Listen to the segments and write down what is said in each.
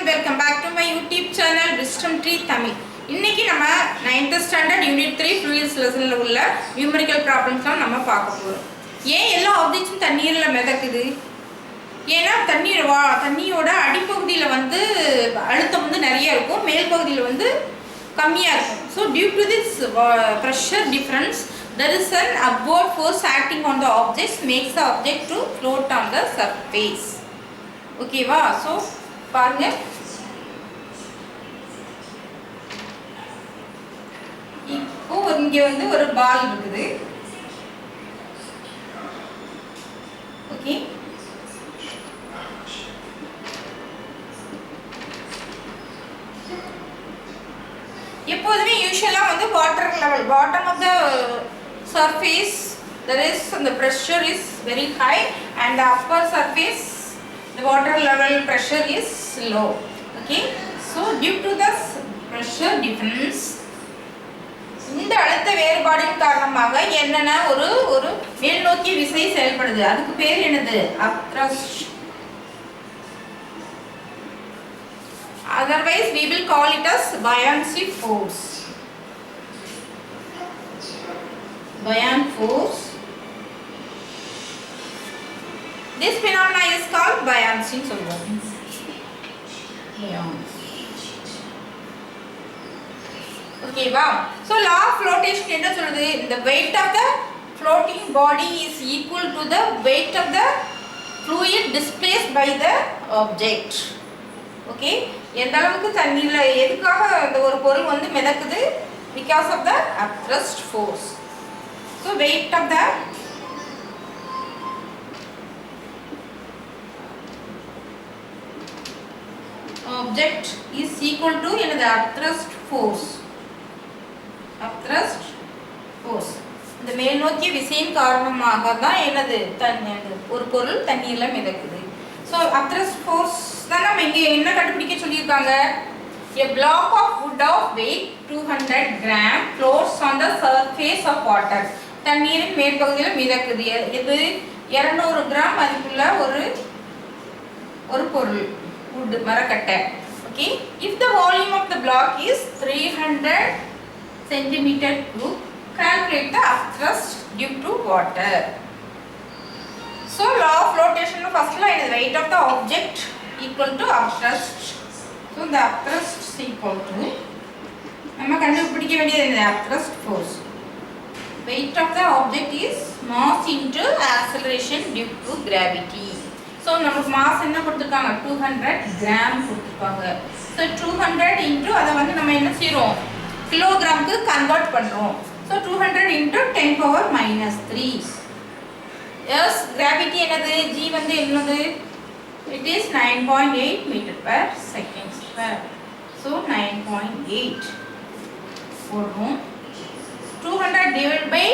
welcome back to my YouTube channel Wisdom Tree Tamil. இன்னைக்கு நம்ம 9th standard unit 3 fluids lessonல உள்ள numerical problems தான் நம்ம பார்க்க போறோம். ஏன் எல்லா ஆப்ஜெக்ட்ஸும் தண்ணீர்ல மிதக்குது? ஏன்னா தண்ணியோட அடிப்பகுதியில வந்து அழுத்தம் வந்து நிறைய இருக்கும், மேல் பகுதியில வந்து கம்மியா இருக்கும். So due to this pressure difference, there is an upward force acting on the objects makes the object to float on the surface. Okay va? So பாருங்க, இப்போ இங்க வந்து ஒரு பால் இருக்குது. ஓகே, எப்போதுமே யூசுவலா வந்து water level bottom of the surface there is the pressure is very high and the upper surface the water level pressure is low. Okay, so due to the pressure difference, இந்த அழுத்த வேறுபாடின் காரணமாக என்னென்ன ஒரு மேல்நோக்கிய விசை செயல்படுது. அதுக்கு பேர் என்னது? Upthrust. Otherwise we will call it as buoyancy force. Buoyant force. This phenomena is called buoyancy. Okay, wow. So law of flotation என்ன சொல்லுது? The weight of the floating body is equal to the weight of the fluid displaced by the object. Okay, எந்த அளவுக்கு தண்ணியில எதுக்காக அந்த ஒரு பொருள் வந்து மிதக்குது? Because of the upthrust force. So weight of the object is equal to the upthrust force. Upthrust force. இந்த மேல்நோக்கிய விசையின் காரணமாக தான் என்னது ஒரு பொருள் தண்ணீர்ல மிதக்குது. So upthrust force தான் நம்ம இங்க என்ன கண்டுபிடிக்க சொல்லியிருக்காங்க? A block of wood of weight 200 gram floats on the surface of water. தண்ணீரின் மேற்பகுதியில் மிதக்குது. இது 200 கிராம் மதிப்புள்ள ஒரு பொருள், wood மரக்கட்டை. Okay, if the volume of the block is 300 centimeter cube, calculate the upthrust due to water. So law of flotation first line is weight of the object equal to upthrust. So the upthrust is equal to நம்ம கண்டுபிடிக்க வேண்டியது upthrust force. Weight of the object is mass into acceleration due to gravity. So நமக்கு mass என்ன கொடுத்திருக்காங்க? 200 gram கொடுத்திருக்காங்க. So 200 into அத வந்து நம்ம என்ன செய்றோம்? கிலோகிராமுக்கு கன்வர்ட் பண்றோம். So 200 into 10 power minus 3. Yes, gravity என்னது? G வந்து என்னது? It is 9.8 meter per second square. So 9.8 போடுறோம். 200 divided by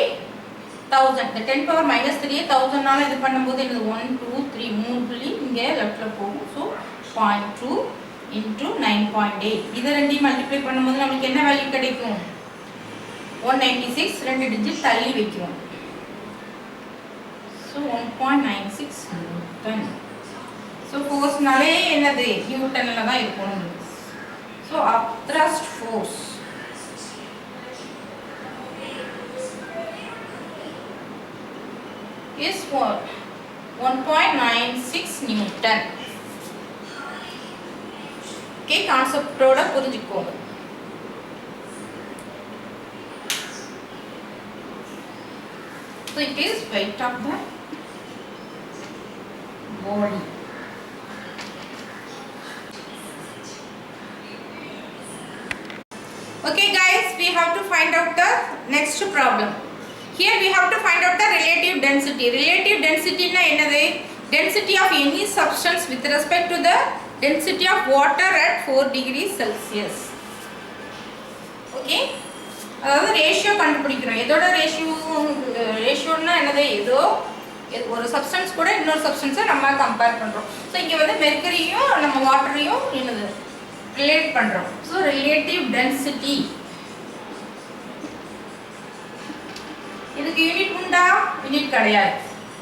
1000. The 10 power minus 3 1000 நால இது பண்ணும்போது என்னது? 1 2 3 மூணு புள்ளி இங்க லெஃப்ட்ல போகும். So 0.2 into 9.8. இத ரெண்டையும் மல்டிப்ளை பண்ணும்போது நமக்கு என்ன வேல்யூ கிடைக்கும்? 196. ரெண்டு டிஜிட் தள்ளி வைக்கிறோம். So 1.96 Newton. So force நாலே என்னது? நியூட்டன்ல தான் இருக்கும். So upthrust force is what? 1.96 Newton. Okay, கான்செப்டோட புரிஞ்சுக்கோங்க. So it is weight of the body. Okay guys, we have to find out the next problem. Here we have to find out the relative density. Relative density na enadhu? Density of any substance with respect to the density of water at 4 degrees Celsius. Okay, அதாவது ratio கண்டுபிடிக்கிறோம். எதோட ரேஷியோன்னா என்னது? ஏதோ ஒரு substance கூட இன்னொரு சப்ஸ்டன்ஸை நம்ம compare பண்றோம். ஸோ இங்கே வந்து மெர்க்கரியும் நம்ம வாட்டரையும் என்னது ரிலேட் பண்றோம். So relative density. இதுக்கு யூனிட் உண்டா? யூனிட் கிடையாது.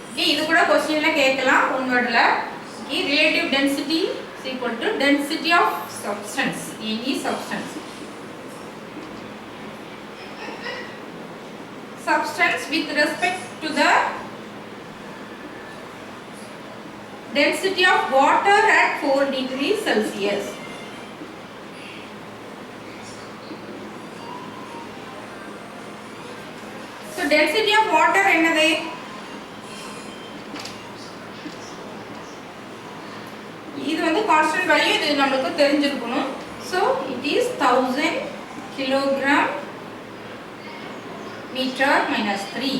ஓகே, இது கூட क्वेश्चनல கேட்கலாம் ஒன் வேர்ட்ல. Okay, relative density is equal to density of substance, any substance. Substance with respect to the density of water at 4 degrees Celsius. So density of water என்னது? இது வந்து constant value, இது நமக்கு தெரிஞ்சிருக்கணும். So it is 1000 kilogram meter minus 3.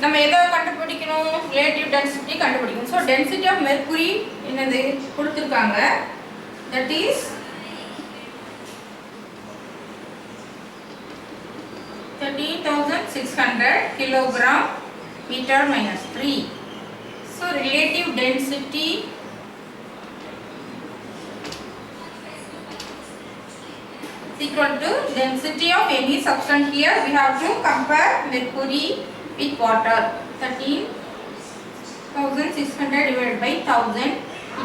நம்ம எதை கண்டுபிடிக்கணும்? Relative density கண்டுபிடிக்கணும். ஸோ டென்சிட்டி ஆஃப் மெர்க்குரி என்னது கொடுத்துருக்காங்க, that is 13,600 kilogram meter minus 3. So relative density is equal to density of any substance. Here we have to compare mercury with water. 13,600 divided by 1000.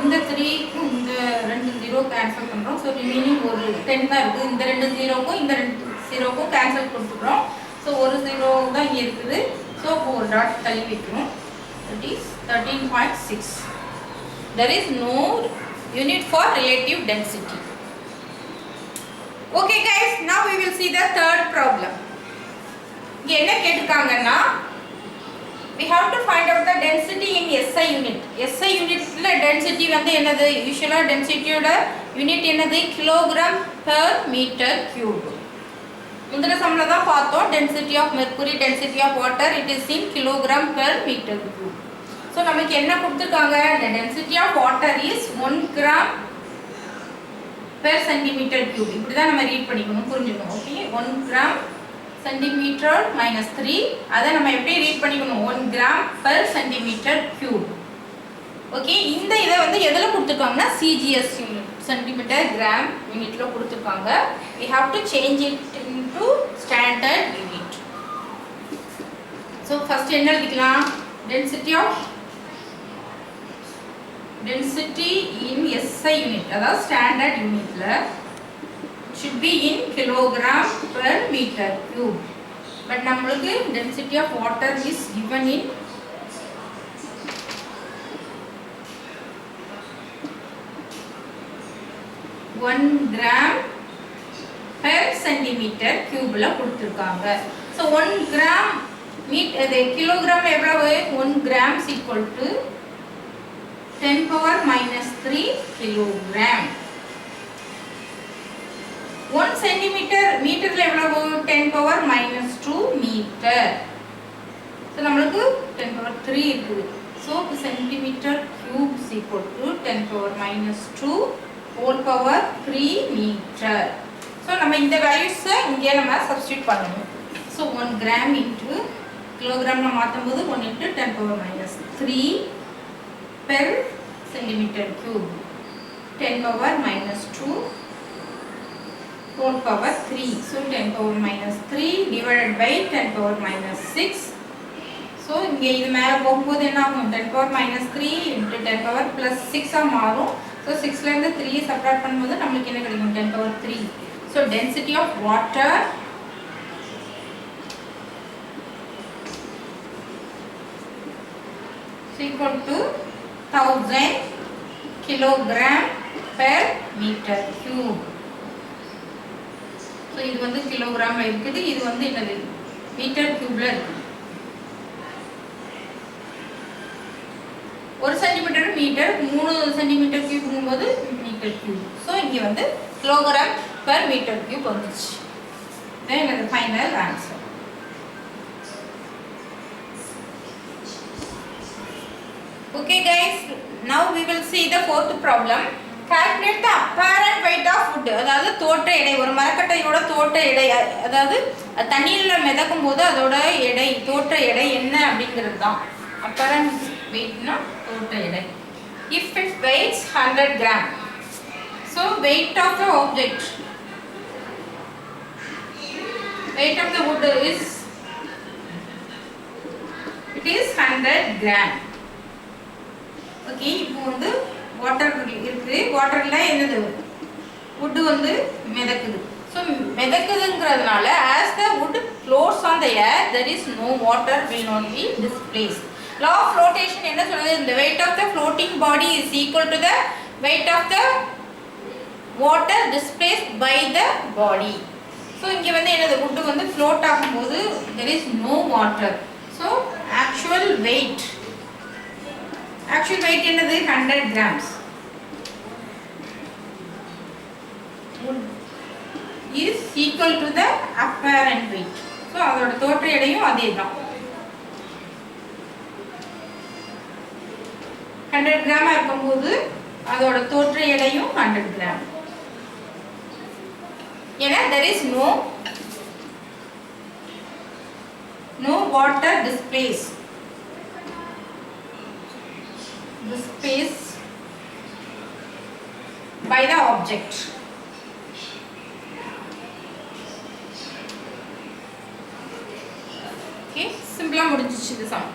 இந்த 3 இந்த ரெண்டு 0 cancel பண்றோம். So remaining ஒரு 10 தான் இருக்கு. இந்த ரெண்டு 0க்கும் இந்த ரெண்டு 0க்கும் கேன்சல் கொடுத்துறோம். சோ ஒரு 0 தான் இங்க இருக்குது. சோ ஒரு டாட் தள்ளி வைக்கிறோம். That is 13.6. There is no unit for relative density. Okay guys, now we will see the third problem. இங்க என்ன கேட்டிருக்காங்கன்னா, we have to find out the density in SI unit. SI unitல density வந்து என்னது? யூசுவலா டென்சிட்டியோட unit என்னது? Kilogram per metre cube. முந்தின சம்ல தான் பார்த்தோம், density of mercury, density of water, it is in kilogram per meter cube. So நமக்கு என்ன கொடுத்திருக்காங்க? The density of water is 1 gram per centimeter cube. இப்படி தான் நம்ம ரீட் பண்ணிக்கணும், புரிஞ்சுக்கணும். ஓகே, 1 gram centimeter minus 3, அதை நம்ம எப்படி ரீட் பண்ணிக்கணும்? 1 gram per centimeter cube. Okay, இந்த இதை வந்து எதில் கொடுத்துருக்காங்கன்னா CGS யூனிட், சென்டிமீட்டர் கிராம் யூனிட்ல கொடுத்துருக்காங்க. we have to change it into standard unit. so first என்ன எழுதிக்கலாம்? density in SI unit, அதாவது standard unitல should be in kilogram per meter cube, but நம்மளுக்கு density of water is given in one gram per centimeter cube ல கொடுத்திருக்காங்க. so 1 gram kilogram எவ்வளவு? 1 gram is equal to 10 power minus 3 kilogram. 1 centimeter மீட்டர்ல எவ்வளவு? 10 power minus 2 meter. so நம்மளுக்கு 10 power 3 இருக்குது. so centimeter cube is equal to 10 power minus 2 whole power 3 meter. so நம்ம இந்த values இங்கே நம்ம substitute பண்ணணும். so 1 gram into kilogram ல மாத்தும்போது 1 into 10 power minus 3 per centimeter cube, 10 power minus 2 whole power 3. so 10 power minus 3 divided by 10 power minus 6. so இங்கே இது மேல போகும்போது என்ன ஆகும்? 10 power minus 3 into 10 power plus 6 ஆ மாறும். so 6ல இருந்து 3 சப்ட்ராக்ட் பண்ணும்போது நமக்கு என்ன கிடைக்கும்? 10 power 3. so density of water is equal to 1000 kilogram per meter cube. so இது வந்து கிலோகிராம்ல இருக்குது, இது வந்து என்னது? மீட்டர் கியூப்ல இருக்கு. 1 சென்டிமீட்டர் மீட்டர், 3 சென்டிமீட்டர் கியூப்ங்கும் போது மீட்டர் கியூப். so இங்க வந்து கிலோகிராம் per meter cube வந்துச்சு. then the final answer. okay guys, now we will see the fourth problem. calculate the apparent weight of food. அதாவது தோற்ற எடை, ஒரு மரக்கட்டையோட தோற்ற எடை, அதாவது தண்ணீர்ல மிதக்கும் போது அதோட எடை, தோற்ற எடை என்ன அப்படிங்கிறது தான் apparent weight னா தோற்ற எடை. if it weighs 100 gram, so weight of the object, weight of the wood is, it is 100 gram. okay, இப்போ வந்து வாட்டர் இருக்குது, வாட்டரில் என்னது wood வந்து மிதக்குது. ஸோ மிதக்குதுங்கிறதுனால as the wood floats on the air there is no water will not be displaced. Law of flotation என்ன சொல்லுது? The weight of the floating body is equal to the weight of the water displaced by the body. So இங்கே வந்து என்னது wood வந்து float ஆகும்போது there is no water. So actual weight என்னது 100 grams is equal to the apparent weight. So அதோட தோற்ற எடையும் அதே தான் 100 கிராம் இருக்கும்போது அதோட தோற்ற எடையும் 100 கிராம். ஏன்னா there is no water displaced by the object. Okay, simple முடிஞ்சிச்சு இது சம்.